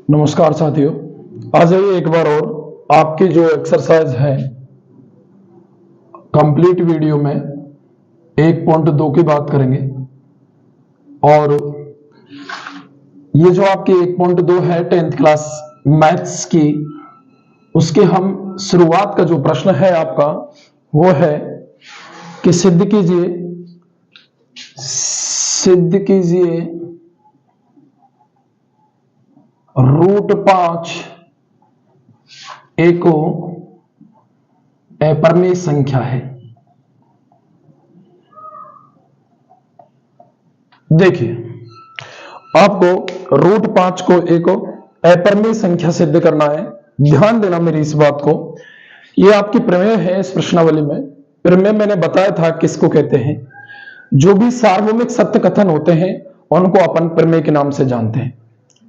नमस्कार साथियों, आज आइए एक बार और आपकी जो एक्सरसाइज है कंप्लीट वीडियो में 1.2 की बात करेंगे। और ये जो आपकी 1.2 है 10th क्लास मैथ्स की, उसके हम शुरुआत का जो प्रश्न है आपका वो है कि सिद्ध कीजिए √5 एक अपरिमेय संख्या है। देखिए, आपको √5 को एक अपरिमेय संख्या सिद्ध करना है। ध्यान देना मेरी इस बात को। ये आपकी प्रमेय है इस प्रश्नावली में। प्रमेय मैंने बताया था किसको कहते हैं। जो भी सार्वभौमिक सत्य कथन होते हैं उनको अपन प्रमेय के नाम से जानते हैं।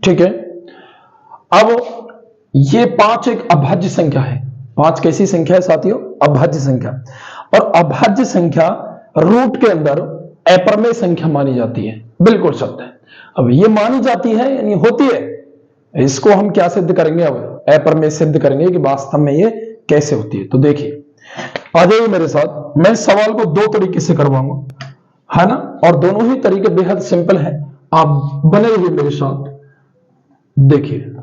ठीक है। अब ये 5 एक अभाज्य संख्या है। 5 कैसी संख्या है साथियों? अभाज्य संख्या। और अभाज्य संख्या रूट के अंदर अपरिमेय संख्या मानी जाती है। बिल्कुल सत्य है। अब ये मानी जाती है यानी होती है, इसको हम क्या सिद्ध करेंगे? अब अपरिमेय सिद्ध करेंगे कि वास्तव में ये कैसे होती है। तो देखिए, आ जाइए मेरे साथ। मैं सवाल को 2 तरीके से करवाऊंगा, है ना, और दोनों ही तरीके बेहद सिंपल है। आप बने रहिए मेरे साथ। देखिए,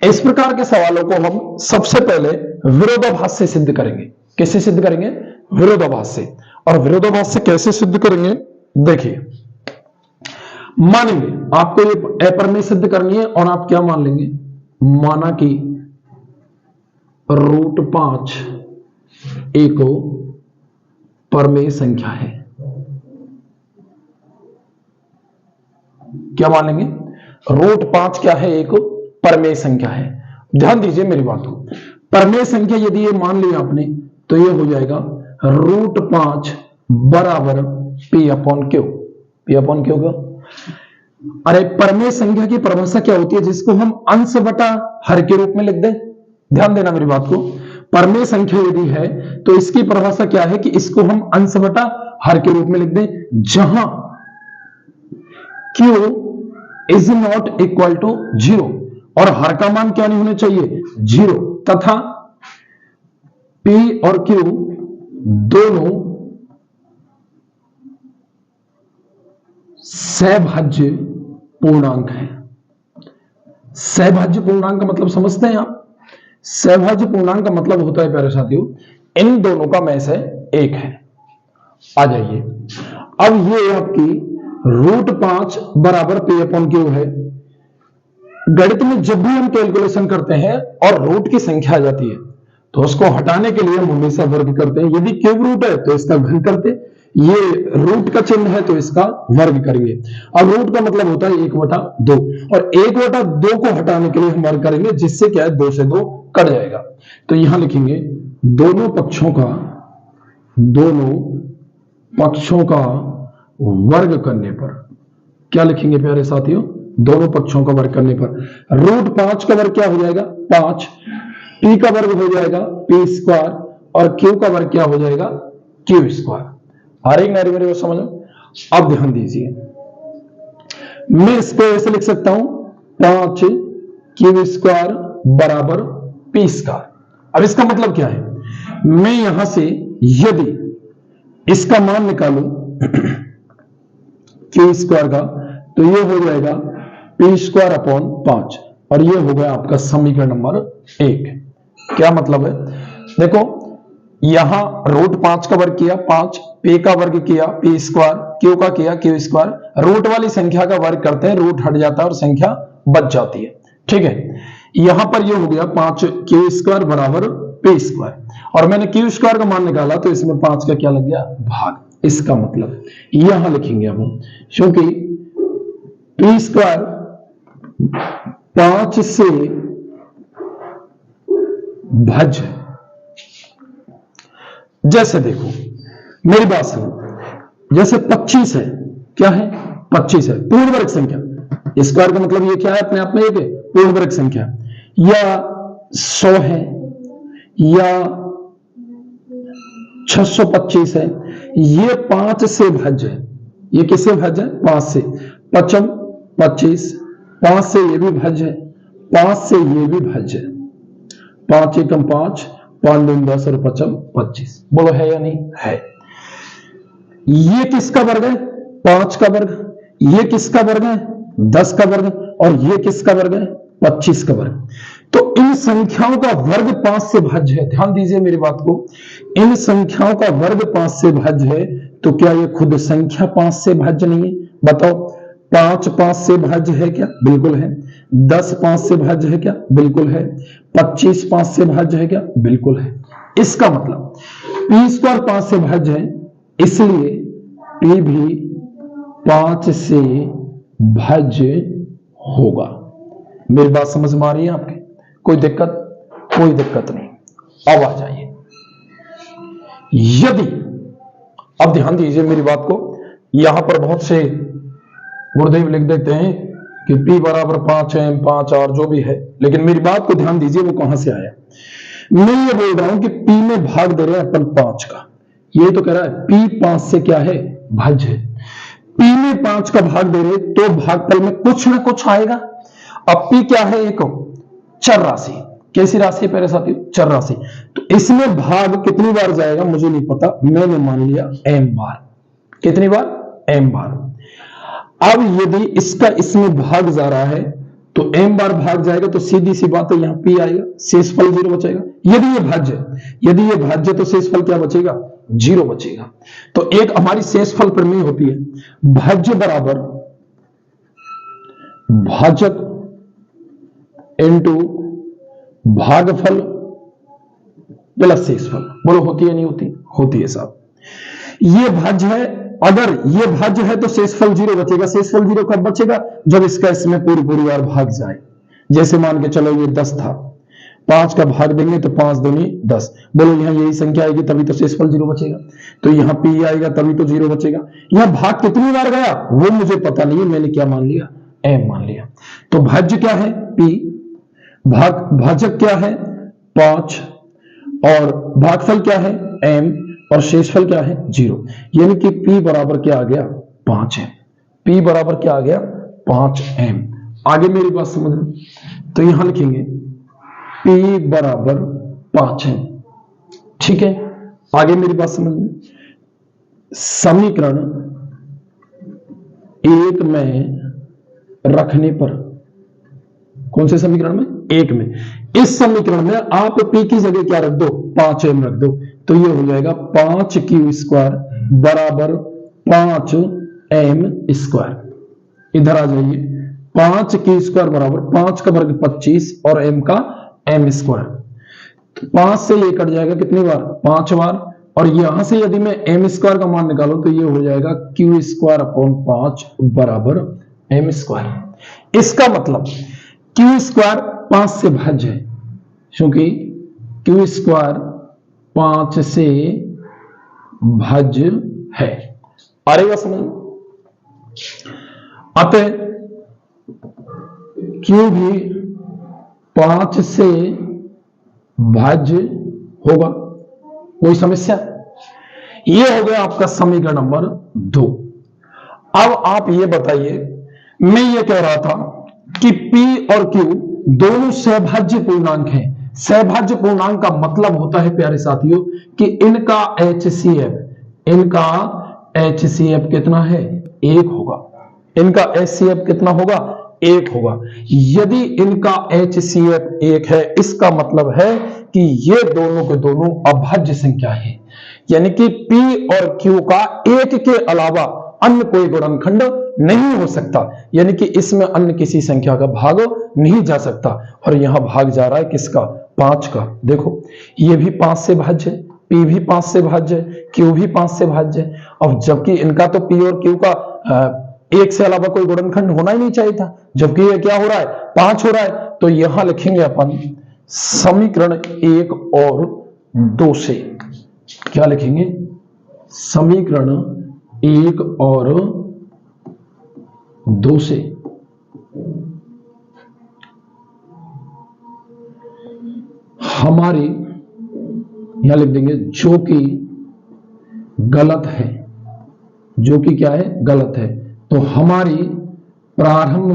इस प्रकार के सवालों को हम सबसे पहले विरोधाभास से सिद्ध करेंगे। कैसे सिद्ध करेंगे? विरोधाभास से। और विरोधाभास से कैसे सिद्ध करेंगे? देखिए, मानेंगे आपको ये अपरिमेय सिद्ध करनी है और आप क्या मान लेंगे? माना कि √5 एक परमेय संख्या है। क्या मान लेंगे? √5 क्या है? एक परमेय संख्या है। ध्यान दीजिए मेरी बात को। परमेय संख्या यदि ये मान लिया आपने तो ये हो जाएगा √5 बराबर P/Q। P/Q का, अरे परमेय संख्या की परिभाषा क्या होती है? जिसको हम अंश बटा हर के रूप में लिख दें। ध्यान देना मेरी बात को। परमेय संख्या यदि है तो इसकी परिभाषा क्या है कि इसको हम अंश बटा हर के रूप में लिख दें, जहां Q is not equal to 0 और हर का मान क्या नहीं होना चाहिए? 0, तथा P और Q दोनों सहभाज्य पूर्णांक है। सहभाज्य पूर्णांक का मतलब समझते हैं आप? सहभाज्य पूर्णांक का मतलब होता है प्यारे साथियों, इन दोनों का में से एक है। आ जाइए, अब ये आपकी √5 बराबर P/Q है। गणित में जब भी हम कैलकुलेशन करते हैं और रूट की संख्या आ जाती है तो उसको हटाने के लिए हम हमेशा वर्ग करते हैं। यदि क्यूब रूट है तो इसका घन करते, ये रूट का चिन्ह है तो इसका वर्ग करेंगे। अब रूट का मतलब होता है 1/2 और 1/2 को हटाने के लिए हम वर्ग करेंगे, जिससे क्या है 2 से 2 कट जाएगा। तो यहां लिखेंगे दोनों पक्षों का वर्ग करने पर। क्या लिखेंगे प्यारे साथियों? दोनों पक्षों का वर्ग करने पर √5 का वर्ग क्या हो जाएगा? 5। P का वर्ग हो जाएगा P² और Q का वर्ग क्या हो जाएगा? Q²। आ रही मेरे को समझ? अब ध्यान दीजिए, मैं इसको ऐसे लिख सकता हूं 5Q² बराबर P²। अब इसका मतलब क्या है? मैं यहां से यदि इसका मान निकालूं Q² का तो ये हो जाएगा P²/5 और ये हो गया आपका समीकरण नंबर 1। क्या मतलब है? देखो, यहां √5 का वर्ग किया 5, P का वर्ग किया P², Q का किया Q²। रूट वाली संख्या का वर्ग करते हैं, रूट हट जाता है और संख्या बच जाती है। ठीक है। यहां पर ये हो गया 5Q² बराबर P² और मैंने Q² का मान निकाला तो इसमें 5 का क्या लग गया? भाग। इसका मतलब यहां लिखेंगे हम, क्योंकि P² 5 से भाज्य है। जैसे देखो मेरी बात सुनो, जैसे 25 है, क्या है? 25 है पूर्ण वर्ग संख्या। स्क्वायर का मतलब ये क्या है? अपने आप में एक पूर्ण वर्ग संख्या। या 100 है या 625 है, ये 5 से भाज्य है। ये किससे भाज्य है? 5 से। 25 5 से ये भी भाज्य है 5 से ये भी भाज्य है। 5 एकम 5, 5 दूनी 10 और 5 25। बोलो है या नहीं? है। ये किसका वर्ग है? 5 का वर्ग। ये किसका वर्ग है? 10 का वर्ग। और ये किसका वर्ग है? 25 का वर्ग। तो इन संख्याओं का वर्ग 5 से भाज्य है। ध्यान दीजिए मेरी बात को, इन संख्याओं का वर्ग 5 से भाज्य है, तो क्या ये खुद संख्या 5 से भाज्य नहीं है? बताओ। 5 5 से भाज्य है क्या? बिल्कुल है। 10 5 से भाज्य है क्या? बिल्कुल है। 25 5 से भाज्य है क्या? बिल्कुल है। इसका मतलब पी स्क्वायर 5 से भाज्य है, इसलिए पी भी 5 से भाज्य होगा। मेरी बात समझ में आ रही है आपके? कोई दिक्कत? कोई दिक्कत नहीं। अब आ जाइए, यदि, अब ध्यान दीजिए मेरी बात को, यहां पर बहुत से गुरुदेव लिख देते हैं कि P बराबर 5 है, 5 और जो भी है, लेकिन मेरी बात को ध्यान दीजिए वो कहां से आया। मैं ये बोल रहा हूं कि P में भाग दे रहे हैं अपन 5 का, ये तो कह रहा है P 5 से क्या है? भाज्य है। P में 5 का भाग दे रहे तो भागफल में कुछ ना कुछ आएगा। अब P क्या है? एक चर राशि। कैसी राशि प्यारे साथियों? चर राशि। तो इसमें भाग कितनी बार जाएगा मुझे नहीं पता, मैंने मान लिया m बार। कितनी बार? m बार। अब यदि इसका इसमें भाग जा रहा है तो m बार भाग जाएगा, तो सीधी सी बात है यहां p आएगा, शेषफल 0 बचेगा। यदि ये भाज्य तो शेषफल क्या बचेगा? 0 बचेगा। तो एक हमारी शेषफल प्रमेय होती है, भाज्य बराबर भाजक इंटू भागफल प्लस शेषफल। बोलो होती है नहीं होती? होती है साहब। ये भाज्य है, अगर ये भाज्य है तो शेषफल 0 बचेगा। शेषफल 0 कब बचेगा? जब इसका इसमें पूरी बार भाग जाए। जैसे मान के चलो ये 10 था, 5 का भाग देंगे तो 5 दूनी 10। बोलो यहां यही संख्या आएगी तभी तो शेषफल 0 बचेगा। तो यहां p आएगा तभी तो 0 बचेगा। यहां भाग कितनी बार गया वो मुझे पता नहीं है, मैंने क्या मान लिया? m मान लिया। तो भाज्य क्या है? p, भाजक क्या है? 5, और भागफल क्या है? m, और शेषफल क्या है? 0। यानी कि p बराबर क्या आ गया? 5 है। p बराबर क्या आ गया? 5m। आगे मेरी बात समझ लो, तो यहां लिखेंगे p बराबर 5 है। ठीक है, आगे मेरी बात समझ में, समीकरण 1 में रखने पर, कौन से समीकरण में? 1 में। इस समीकरण में आप p की जगह क्या रख दो? 5m रख दो, तो ये हो जाएगा 5q स्क्वायर बराबर 5m स्क्वायर। इधर आ जाइए, 5q स्क्वायर बराबर 5 का वर्ग 25 और m का m स्क्वायर। तो 5 से ये कट जाएगा कितनी बार? 5 बार। और यहां से यदि मैं m स्क्वायर का मान निकालूं तो ये हो जाएगा q स्क्वायर अपॉन 5 बराबर m स्क्वायर। इसका मतलब q स्क्वायर 5 से भाज्य है, क्योंकि q स्क्वायर 5 से भाज्य है। आ रही बात समझ में? अतः q भी 5 से भाज्य होगा। कोई समस्या? यह हो गया आपका समीकरण नंबर 2। अब आप ये बताइए, मैं ये कह रहा था कि p और q दोनों सहभाज्य पूर्णांक हैं। सहभाज्य पूर्णांक का मतलब होता है प्यारे साथियों कि इनका HCF कितना है? 1 होगा। इनका HCF कितना होगा? 1 होगा। यदि इनका HCF 1 है, इसका मतलब है कि ये दोनों के दोनों अभाज्य संख्या है। यानी कि P और Q का 1 के अलावा अन्य कोई गुणनखंड नहीं हो सकता। यानी कि इसमें अन्य किसी संख्या का भाग नहीं जा सकता। और यहां भाग जा रहा है किसका? 5 का। देखो ये भी 5 से भाज्य है, P भी 5 से भाज्य है, Q भी 5 से भाज्य है। और जबकि इनका तो P और Q का 1 से अलावा कोई गुणनखंड होना ही नहीं चाहिए था, जबकि ये क्या हो रहा है? 5 हो रहा है। तो यहां लिखेंगे अपन समीकरण 1 और 2 से। क्या लिखेंगे? समीकरण 1 और 2 से। हमारी यहां लिख देंगे जो कि गलत है, जो कि क्या है? गलत है। तो हमारी प्रारंभ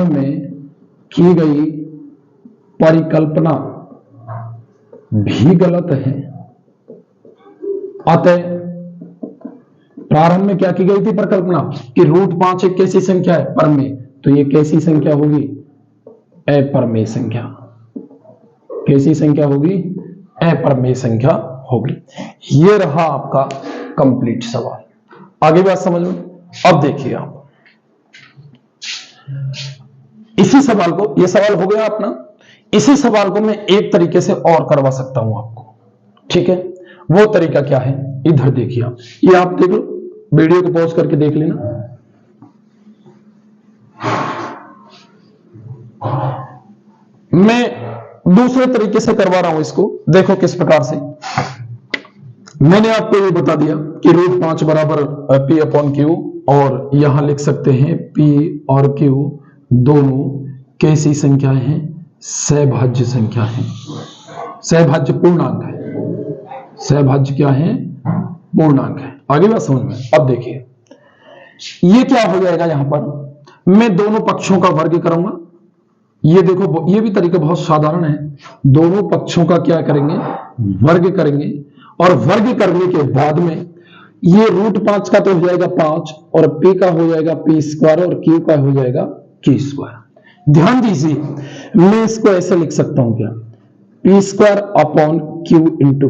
में की गई परिकल्पना भी गलत है। अतः प्रारंभ में क्या की गई थी परिकल्पना कि √5 एक कैसी संख्या है परमेय, तो ये कैसी संख्या होगी? अपरमेय संख्या। कैसी संख्या होगी? अपरमेय संख्या होगी। ये रहा आपका कंप्लीट सवाल। आगे बात समझ में? अब देखिए आप इसी सवाल को, ये सवाल हो गया अपना, इसी सवाल को मैं एक तरीके से और करवा सकता हूं आपको। ठीक है, वो तरीका क्या है? इधर देखिए आप, ये आप देख लो, वीडियो को पॉज करके देख लेना। मैं दूसरे तरीके से करवा रहा हूं इसको, देखो किस प्रकार से। मैंने आपको ये बता दिया कि √5 बराबर P/Q, और यहां लिख सकते हैं P और Q दोनों कैसी संख्याएं हैं? सहभाज्य संख्या है। सहभाज्य पूर्णांक है। सहभाज्य क्या है? पूर्णांक है। आगे बात समझ में? अब देखिए ये क्या हो जाएगा, यहां पर मैं दोनों पक्षों का वर्ग करूंगा। ये देखो, ये भी तरीका बहुत साधारण है। दोनों पक्षों का क्या करेंगे? वर्ग करेंगे, और वर्ग करने के बाद में ये √5 का तो हो जाएगा 5, और P का हो जाएगा P², और Q का हो जाएगा Q²। ध्यान दीजिए, मैं इसको ऐसे लिख सकता हूं क्या? P²/Q ×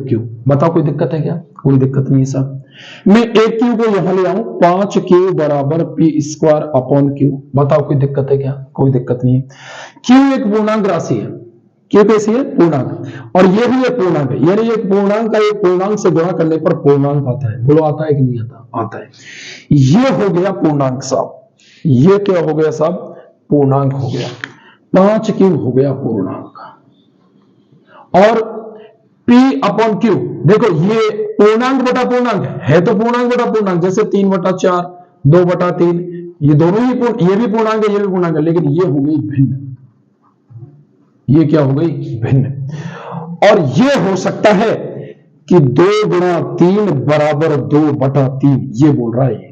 Q। बताओ कोई दिक्कत है क्या? कोई दिक्कत नहीं है साहब। मैं एक Q को यहां ले आऊं, 5Q बराबर P²/Q। बताओ कोई दिक्कत है क्या? कोई दिक्कत नहीं है। Q एक पूर्णांक राशि है। Q कैसी है? पूर्णांक। और ये भी एक पूर्णांक है, यानी एक पूर्णांक का एक पूर्णांक से गुणा करने पर पूर्णांक आता है। बोलो आता है कि नहीं आता? आता है। ये हो गया पूर्णांक साहब। ये क्या हो गया साहब? पूर्णांक हो गया। 5Q हो गया पूर्णांक, और P/Q देखो, ये पूर्णांक बटा पूर्णांक है तो पूर्णांक बटा पूर्णांक, जैसे 3/4, 2/3, ये दोनों ही ये भी पूर्णांक है, ये भी पूर्णांक है, लेकिन ये हो गई भिन्न। ये क्या हो गई? भिन्न। और ये हो सकता है कि 2×3 बराबर 2/3, ये बोल रहा है।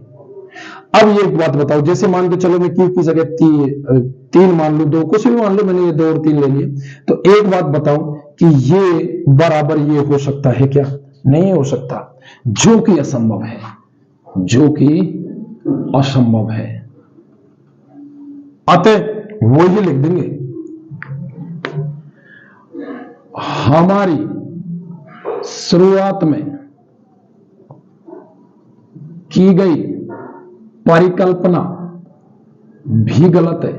अब ये एक बात बताओ, जैसे मान के चलो मैं Q की जगह 3 मान लो, 2 कुछ भी मान लो, मैंने ये 2 और 3 ले लिए, तो एक बात बताओ कि ये बराबर ये हो सकता है क्या? नहीं हो सकता, जो कि असंभव है। जो कि असंभव है। अतः वो ही लिख देंगे, हमारी शुरुआत में की गई परिकल्पना भी गलत है।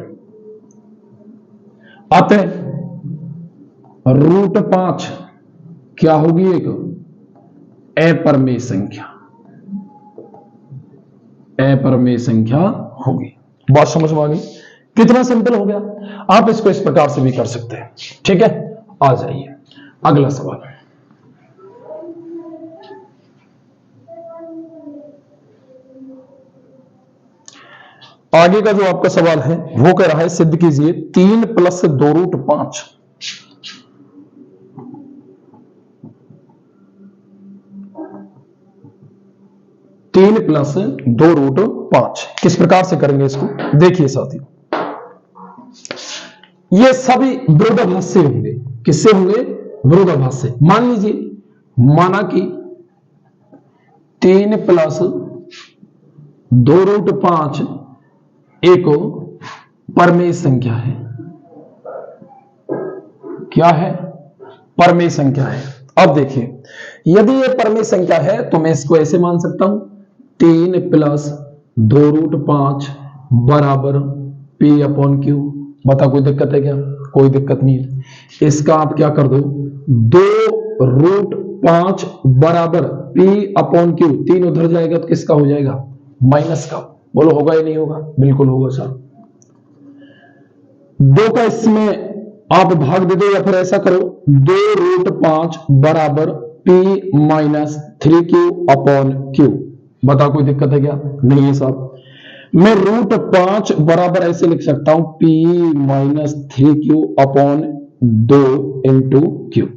अतः √5 क्या होगी? एक अपरमेय संख्या। अपरमेय संख्या होगी। बात समझ में आ गई? कितना सिंपल हो गया। आप इसको इस प्रकार से भी कर सकते हैं। ठीक है, आ जाइए अगला सवाल। आगे का जो आपका सवाल है वो कह रहा है, सिद्ध कीजिए 3 + 2√5 3 + 2√5 किस प्रकार से करेंगे इसको? देखिए साथियों, ये सभी विरोधाभासी होंगे। किससे होंगे? विरोधाभासी। मान लीजिए, माना कि 3 + 2√5 एक परमेय संख्या है। क्या है? परमेय संख्या है। अब देखिए, यदि ये परमेय संख्या है तो मैं इसको ऐसे मान सकता हूं, 3 + 2√5 बराबर P/Q। बता कोई दिक्कत है क्या? कोई दिक्कत नहीं है। इसका आप क्या कर दो, 2√5 बराबर P/Q, 3 उधर जाएगा तो किसका हो जाएगा? माइनस का। बोलो होगा या नहीं होगा? बिल्कुल होगा सर। 2 का इसमें आप भाग दे दो, या फिर ऐसा करो, 2√5 बराबर P-3Q/Q। बता कोई दिक्कत है क्या? नहीं है साहब। मैं √5 बराबर ऐसे लिख सकता हूं, P-3Q/2 × Q।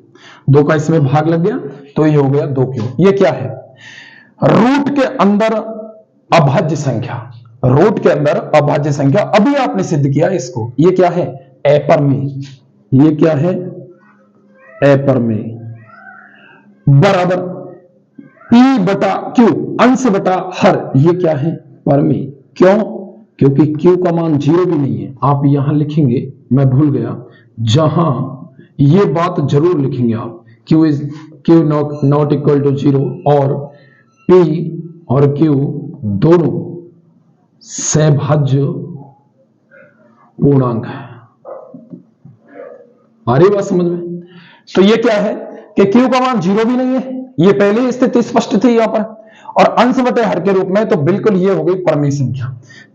2 का इसमें भाग लग गया तो ये हो गया 2Q। ये क्या है? रूट के अंदर अभाज्य संख्या। रूट के अंदर अभाज्य संख्या। अभी आपने सिद्ध किया इसको। ये क्या है? अपरमेय, ये क्या है? अपरमेय बराबर P बटा Q, अंश बटा हर, ये क्या है? परमेय। क्यों? क्योंकि Q का मान 0 भी नहीं है। आप यहां लिखेंगे, मैं भूल गया, जहां ये बात जरूर लिखेंगे आप, Q नॉट इक्वल टू 0 और P और Q दोनों सैभाज्य पूर्णांक है। आ रही बात समझ में? तो ये क्या है कि Q का मान 0 भी नहीं है, ये पहले स्थिति स्पष्ट थी यहां पर, और अंश बटे हर के रूप में, तो बिल्कुल ये हो गई परमेय संख्या।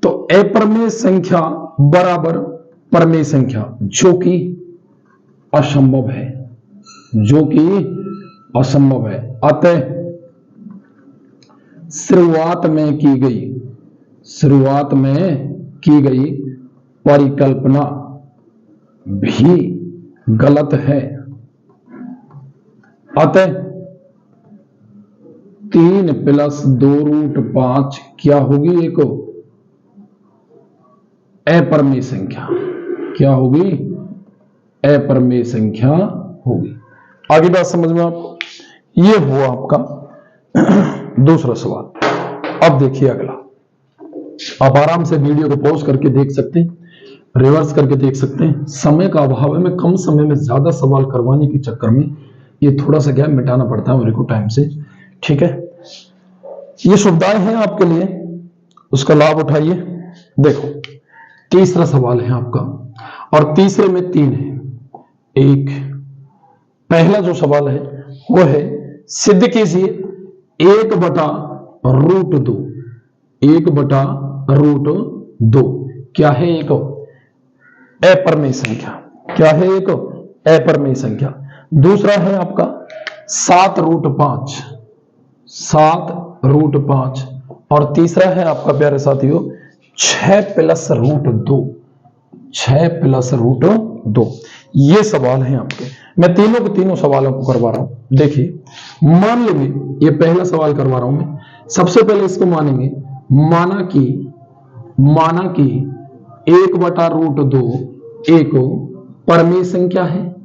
तो अपरमेय संख्या बराबर परमेय संख्या, जो कि असंभव है, जो कि असंभव है। अतः शुरुआत में की गई परिकल्पना भी गलत है। अतः 3 + 2√5 क्या होगी? एक अपरमेय संख्या। क्या होगी? अपरमेय संख्या होगी। आगे बात समझ में आपको? ये हुआ आपका दूसरा सवाल। अब देखिए अगला। आप आराम से वीडियो को पॉज करके देख सकते हैं, रिवर्स करके देख सकते हैं। समय का अभाव है, मैं कम समय में ज्यादा सवाल करवाने के चक्कर में ये थोड़ा सा गैप मिटाना पड़ता है मेरे को टाइम से, ठीक है? ये सुविधाएं हैं आपके लिए, उसका लाभ उठाइए। देखो, तीसरा सवाल है आपका, और तीसरे में 3 है। एक पहला जो सवाल है वो है, सिद्ध कीजिए 1/√2। 1/√2 क्या है? एक अपरमेय संख्या। क्या है? एक अपरमेय संख्या। दूसरा है आपका 7√5। 7√5। और तीसरा है आपका प्यारे साथियों 6+√2। 6+√2। ये सवाल है आपके। मैं तीनों सवालों को करवा रहा हूं। देखिए, मान लेंगे, ये पहला सवाल करवा रहा हूं मैं। सबसे पहले इसको मानेंगे, माना कि 1/√2 एक परमेय संख्या है।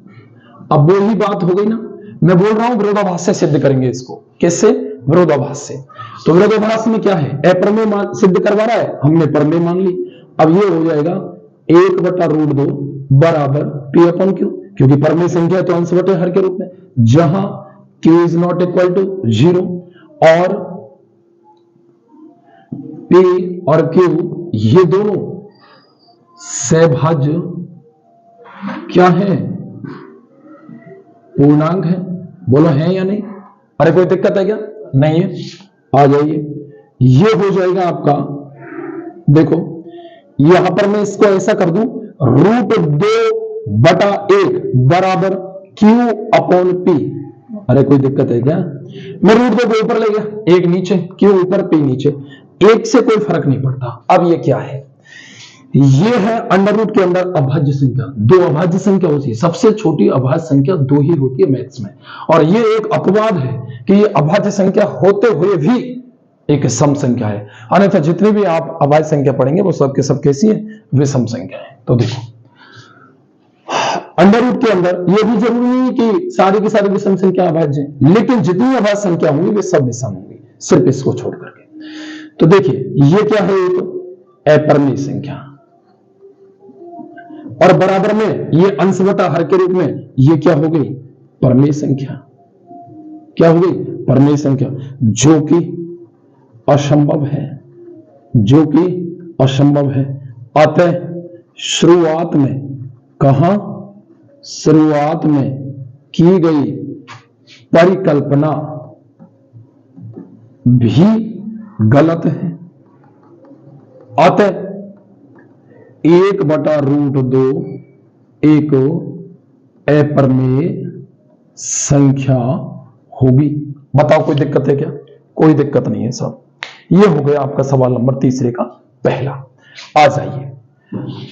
अब वही बात हो गई ना, मैं बोल रहा हूं विरोधाभास से सिद्ध करेंगे इसको। किससे? विरोधाभास से। तो विरोधाभास में क्या है? अपरमेय सिद्ध करवा रहा है, हमने परमेय मान ली। अब ये हो जाएगा 1/√2 बराबर P/Q, क्योंकि परमेय संख्या है तो अंश बटे हर के रूप में, जहां Q is not equal to 0 और P और Q ये दोनों सैभाज्य क्या है? पूर्णांक है। बोलो है या नहीं? अरे कोई दिक्कत है क्या? नहीं है? आ जाइए, ये हो जाएगा आपका। देखो, यहां पर मैं इसको ऐसा कर दूं, √2/1 बराबर Q/P। अरे कोई दिक्कत है क्या? मैं √2 को ऊपर ले गया, 1 नीचे, Q ऊपर, P नीचे, 1 से कोई फर्क नहीं पड़ता। अब ये क्या है? ये है अंडर रूट के अंदर अभाज्य संख्या। 2 अभाज्य संख्या होती है, सबसे छोटी अभाज्य संख्या 2 ही होती है मैथ्स में। और ये एक अपवाद है कि ये अभाज्य संख्या होते हुए भी एक सम संख्या है, अन्यथा जितनी भी आप अभाज्य संख्या पढ़ेंगे वो सब के सब कैसी है? विषम संख्या है। तो देखो, अंडर रूट के अंदर ये भी जरूरी नहीं कि सारी की सारी विषम संख्या अभाज्य है, लेकिन जितनी अभाज्य संख्या होंगी वे सब विषम होंगी, सिर्फ इसको छोड़ करके। तो देखिए, ये क्या है? एक अपरमेय संख्या, और बराबर में ये अंश बटा हर के रूप में ये क्या हो गई? परमेय संख्या। क्या हो गई? परमेय संख्या, जो कि असंभव है, जो कि असंभव है। अतः शुरुआत में, कहां? शुरुआत में की गई परिकल्पना भी गलत है। अतः 1/√2 एक अपरमेय संख्या होगी। बताओ, कोई दिक्कत है क्या? कोई दिक्कत नहीं है साहब। ये हो गया आपका सवाल नंबर तीसरे का पहला। आ जाइए,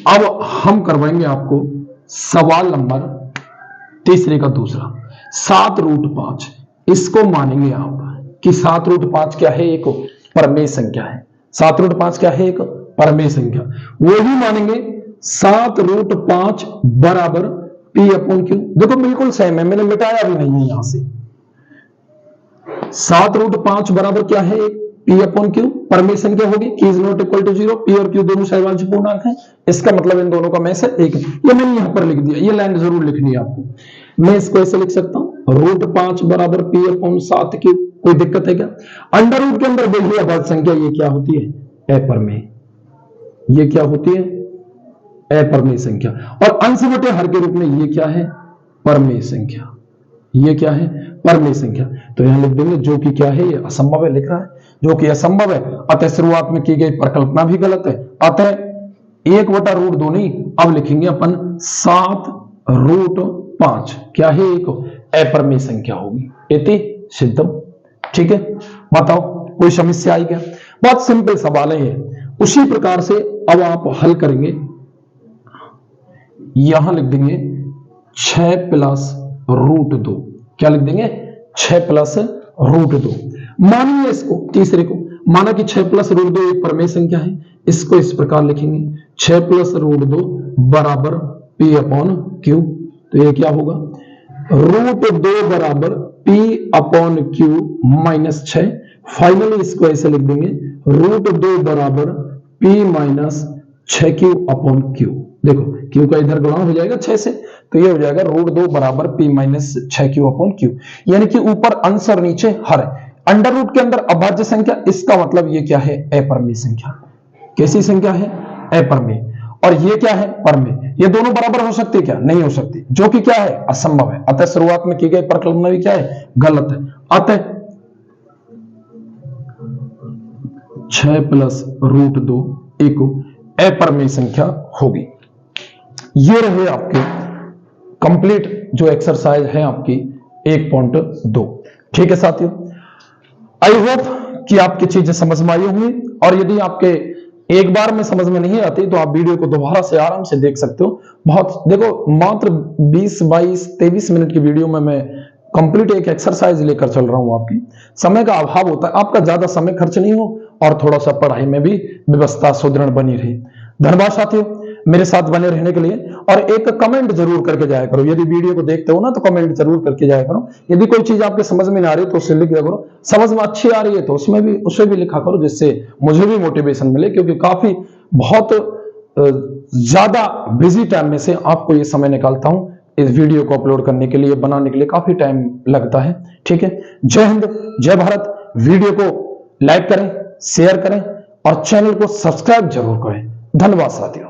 अब हम करवाएंगे आपको सवाल नंबर तीसरे का दूसरा। 7√5, इसको मानेंगे आप कि 7√5 क्या है? एक परमेय संख्या है। 7√5 क्या है? एक परमेय संख्या। वो ही मानेंगे 7√5 बराबर P/Q। देखो बिल्कुल सेम है, मैंने मिटाया भी नहीं है यहां से। 7√5 बराबर क्या है, P/Q। परमेय संख्या होगी, Q is not equal to 0। P और Q दोनों सहभाज्य पूर्णांक हैं, इसका मतलब इन दोनों का में से एक है। ये मैंने यहां पर लिख दिया, ये लाइन जरूर लिखनी है आपको। मैं इसको ऐसे लिख सकता हूं, √5 बराबर P/7Q। कोई दिक्कत है क्या? अंडर रूट के अंदर देखिए अभाज्य संख्या ये क्या होती है, अपरमेय। ये क्या होती है, अपरमेय संख्या। और अंश बटे हर के रूप में ये क्या है, परमेय संख्या। ये क्या है, परमेय संख्या। तो यहां लिख देंगे जो कि क्या है, ये असंभव है लिख रहा है, जो कि असंभव है। अतः शुरुआत में की गई परिकल्पना भी गलत है। अतः 1/√2 नहीं, अब लिखेंगे अपन 7√5 क्या है, एक अपरमेय संख्या होगी। इति सिद्धम। ठीक है, बताओ कोई समस्या आई क्या? बहुत सिंपल सवाल है। उसी प्रकार से अब आप हल करेंगे, यहां लिख देंगे 6+√2। क्या लिख देंगे, 6+√2। मानिए इसको तीसरे को, माना कि 6+√2 एक परमेय संख्या है। इसको इस प्रकार लिखेंगे, 6+√2 बराबर P/Q। तो ये क्या होगा, √2 बराबर P/Q माइनस 6। फाइनली इसको ऐसे लिख देंगे, √2 बराबर P माइनस 6Q/Q। देखो Q का इधर गुणा हो जाएगा 6 से, तो ये हो जाएगा √2 बराबर P माइनस 6Q/Q। यानी कि ऊपर अंश और नीचे हर। अंडर रूट के अंदर अभाज्य संख्या, इसका मतलब ये क्या है, अपरमेय संख्या। कैसी संख्या है, अपरमेय। और ये क्या है, परमेय। ये दोनों बराबर हो सकते क्या, नहीं हो सकते, जो कि क्या है, असंभव है। अतः शुरुआत में की गई परिकल्पना भी क्या है, गलत है। अतः 6+√2 एक अपरमेय संख्या होगी। ये रहे आपके कंप्लीट जो एक्सरसाइज है आपकी 1.2। ठीक है साथियों, आई होप कि आपकी चीजें समझ में आई होंगी। और यदि आपके एक बार में समझ में नहीं आती तो आप वीडियो को दोबारा से आराम से देख सकते हो। बहुत देखो, मात्र 20, 22, 23 मिनट की वीडियो में मैं कंप्लीट एक एक्सरसाइज लेकर चल रहा हूं। आपकी समय का अभाव होता है, आपका ज्यादा समय खर्च नहीं हो और थोड़ा सा पढ़ाई में भी व्यवस्था सुदृढ़ बनी रही। धन्यवाद साथियों मेरे साथ बने रहने के लिए। और एक कमेंट जरूर करके जाया करो, यदि वीडियो को देखते हो ना तो कमेंट जरूर करके जाया करो। यदि कोई चीज आपके समझ में ना आ रही तो उससे लिख दिया करो, समझ में अच्छी आ रही है तो उससे भी लिखा करो, जिससे मुझे भी मोटिवेशन मिले। क्योंकि काफी बहुत ज्यादा बिजी टाइम में से आपको ये समय निकालता हूं इस वीडियो को अपलोड करने के लिए, बनाने के लिए काफी टाइम लगता है। ठीक है, जय हिंद, जय भारत। वीडियो को लाइक करें, शेयर करें और चैनल को सब्सक्राइब जरूर करें। धन्यवाद साथियों।